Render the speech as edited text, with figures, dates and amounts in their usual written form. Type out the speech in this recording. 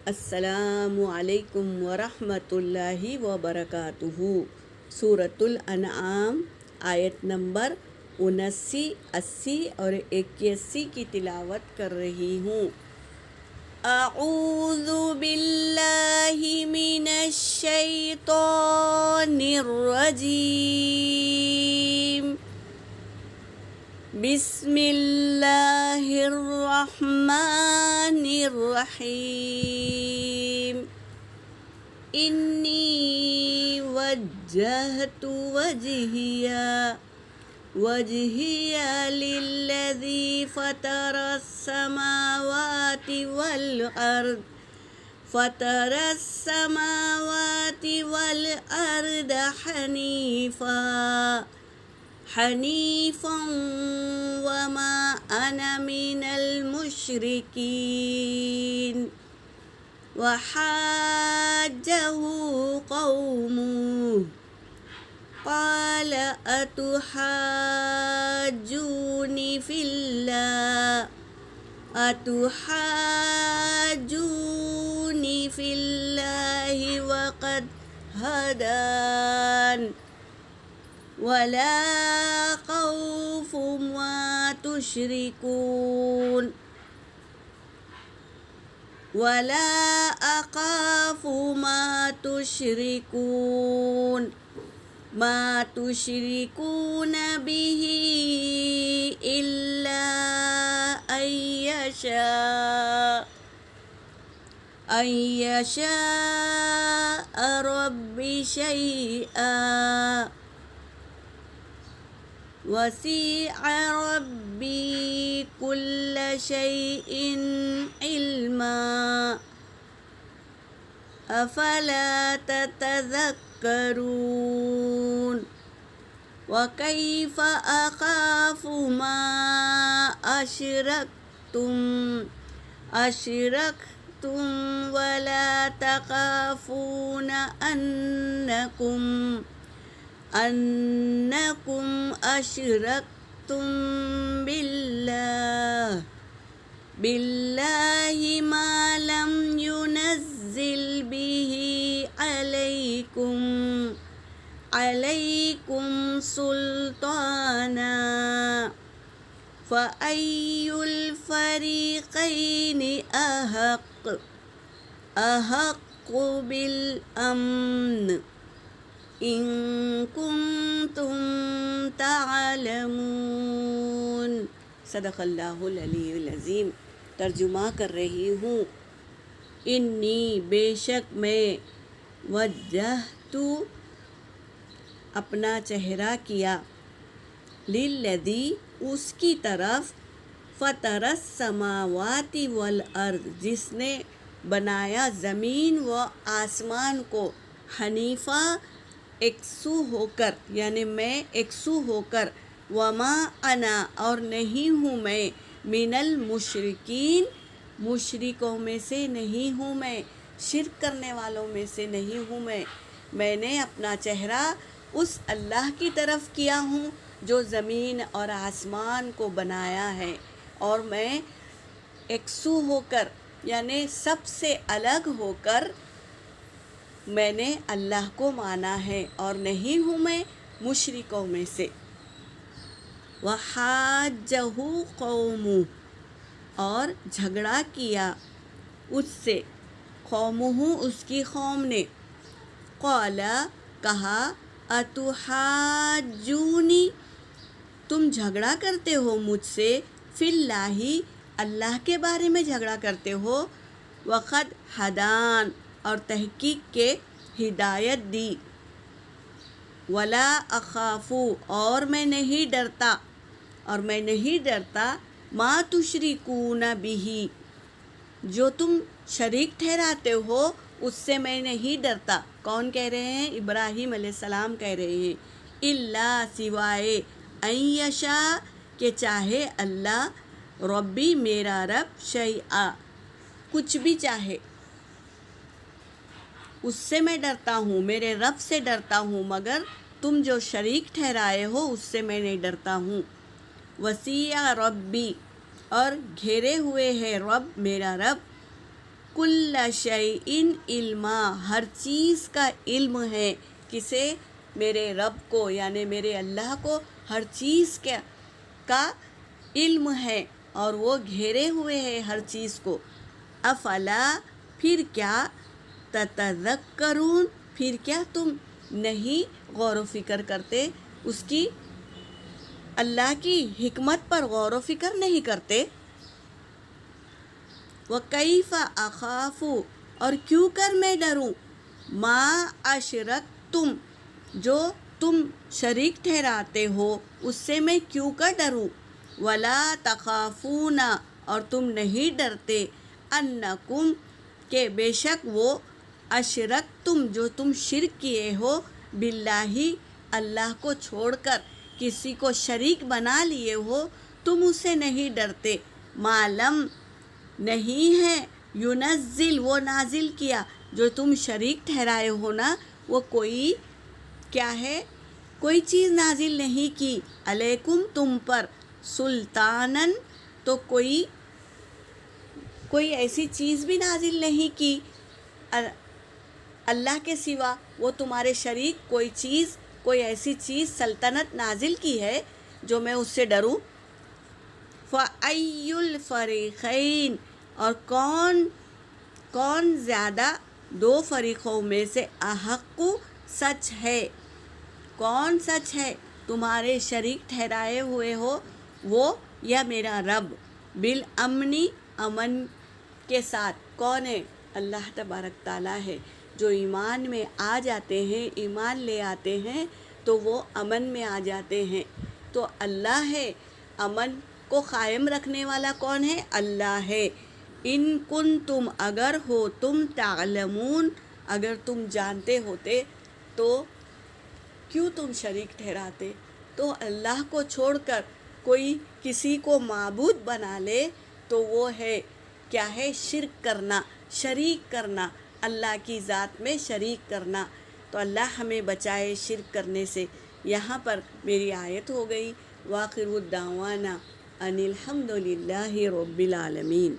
السلام علیکم ورحمۃ اللہ وبرکاتہ۔ سورۃ الانعام آیت نمبر 79، 80 اور 81 کی تلاوت کر رہی ہوں۔ اعوذ باللہ من الشیطان الرجیم، بسم اللہ الرحمن الرحیم۔ انی وجہت وجہی للذی فطر السماوات والارض حنیفا وما انا من المشرکین۔ وحاجہ قومہ قال اتحاجونی فی اللہ وقد ہدان ولا خوف ما تشركون ولا أخاف ما تشركون به إلا أن يشاء ربي شيئا وسع ربي كل شيء علما أفلا تتذكرون۔ وكيف أخاف ما أشركتم ولا تخافون أنكم أشركتم بالله ما لم ينزل به عليكم سلطانا فأي الفريقين أحق بالأمن إن كنتم تعلمون۔ صدق اللہ العلی العظیم۔ ترجمہ کر رہی ہوں۔ انی بے شک میں، وجہت اپنا چہرہ کیا، للذی اس کی طرف، فطر السماوات والارض جس نے بنایا زمین و آسمان کو، حنیفہ یکسو ہو کر، یعنی میں یکسو ہو کر، وما انا اور نہیں ہوں میں، من المشرکین مشرکوں میں سے نہیں ہوں میں، شرک کرنے والوں میں سے نہیں ہوں میں نے اپنا چہرہ اس اللہ کی طرف کیا ہوں جو زمین اور آسمان کو بنایا ہے، اور میں یکسو ہو کر یعنی سب سے الگ ہو کر میں نے اللہ کو مانا ہے اور نہیں ہوں میں مشرکوں میں سے۔ وحاجہ قومہ اور جھگڑا کیا اس سے، قومہ اس کی قوم نے، قال کہا، اتحاجونی تم جھگڑا کرتے ہو مجھ سے، فی اللہ اللہ کے بارے میں جھگڑا کرتے ہو، وقد ہدان اور تحقیق کے ہدایت دی، ولا اخاف اور میں نہیں ڈرتا، ما تشرکون بہ جو تم شریک ٹھہراتے ہو اس سے میں نہیں ڈرتا۔ کون کہہ رہے ہیں؟ ابراہیم علیہ السلام کہہ رہے ہیں۔ الا سوائے، ان یشاء کہ چاہے اللہ، ربی میرا رب، شیئا کچھ بھی چاہے، اس سے میں ڈرتا ہوں، میرے رب سے ڈرتا ہوں، مگر تم جو شریک ٹھہرائے ہو اس سے میں نہیں ڈرتا ہوں۔ وسیع ربی اور گھیرے ہوئے ہے رب میرا رب، کل شیء علما، ہر چیز کا علم ہے، کسے؟ میرے رب کو، یعنی میرے اللہ کو ہر چیز کا علم ہے اور وہ گھیرے ہوئے ہے ہر چیز کو۔ افلا، پھر کیا؟ تتذکرون، پھر کیا تم نہیں غور و فکر کرتے، اس کی، اللہ کی حکمت پر غور و فکر نہیں کرتے؟ وَكَيْفَ أَخَافُ، اور کیوں کر میں ڈروں، ما اشرکتم، جو تم شریک ٹھہراتے ہو اس سے میں کیوں کر ڈروں؟ ولا تخافون، اور تم نہیں ڈرتے، انکم، کہ بے شک وہ، اشرکتم، جو تم شرک کیے ہو، باللہ، اللہ کو چھوڑ کر کسی کو شریک بنا لیے ہو، تم اس سے نہیں ڈرتے، معلم، نہیں ہے، ینزل، وہ نازل کیا، جو تم شریک ٹھہرائے ہو نا، وہ کوئی کیا ہے، کوئی چیز نازل نہیں کی، علیکم، تم پر، سلطانن، تو کوئی ایسی چیز بھی نازل نہیں کی اللہ کے سوا، وہ تمہارے شریک کوئی چیز، کوئی ایسی چیز، سلطنت نازل کی ہے جو میں اس سے ڈروں؟ فَأَيُّ الْفَرِيقَيْنِ، اور کون زیادہ دو فریقوں میں سے، احق، سچ ہے، کون سچ ہے، تمہارے شریک ٹھہرائے ہوئے ہو وہ یا میرا رب، بالامنی، امن کے ساتھ؟ کون ہے؟ اللہ تبارک تعالیٰ ہے، جو ایمان میں آ جاتے ہیں، ایمان لے آتے ہیں تو وہ امن میں آ جاتے ہیں، تو اللہ ہے، امن کو قائم رکھنے والا کون ہے؟ اللہ ہے۔ ان کنتم، اگر ہو تم، تعلمون، اگر تم جانتے ہوتے تو کیوں تم شریک ٹھہراتے؟ تو اللہ کو چھوڑ کر کوئی کسی کو معبود بنا لے تو وہ ہے، کیا ہے؟ شرک کرنا، شریک کرنا، اللہ کی ذات میں شریک کرنا۔ تو اللہ ہمیں بچائے شرک کرنے سے۔ یہاں پر میری آیت ہو گئی۔ وآخر الدعوانا ان الحمد للہ رب العالمین۔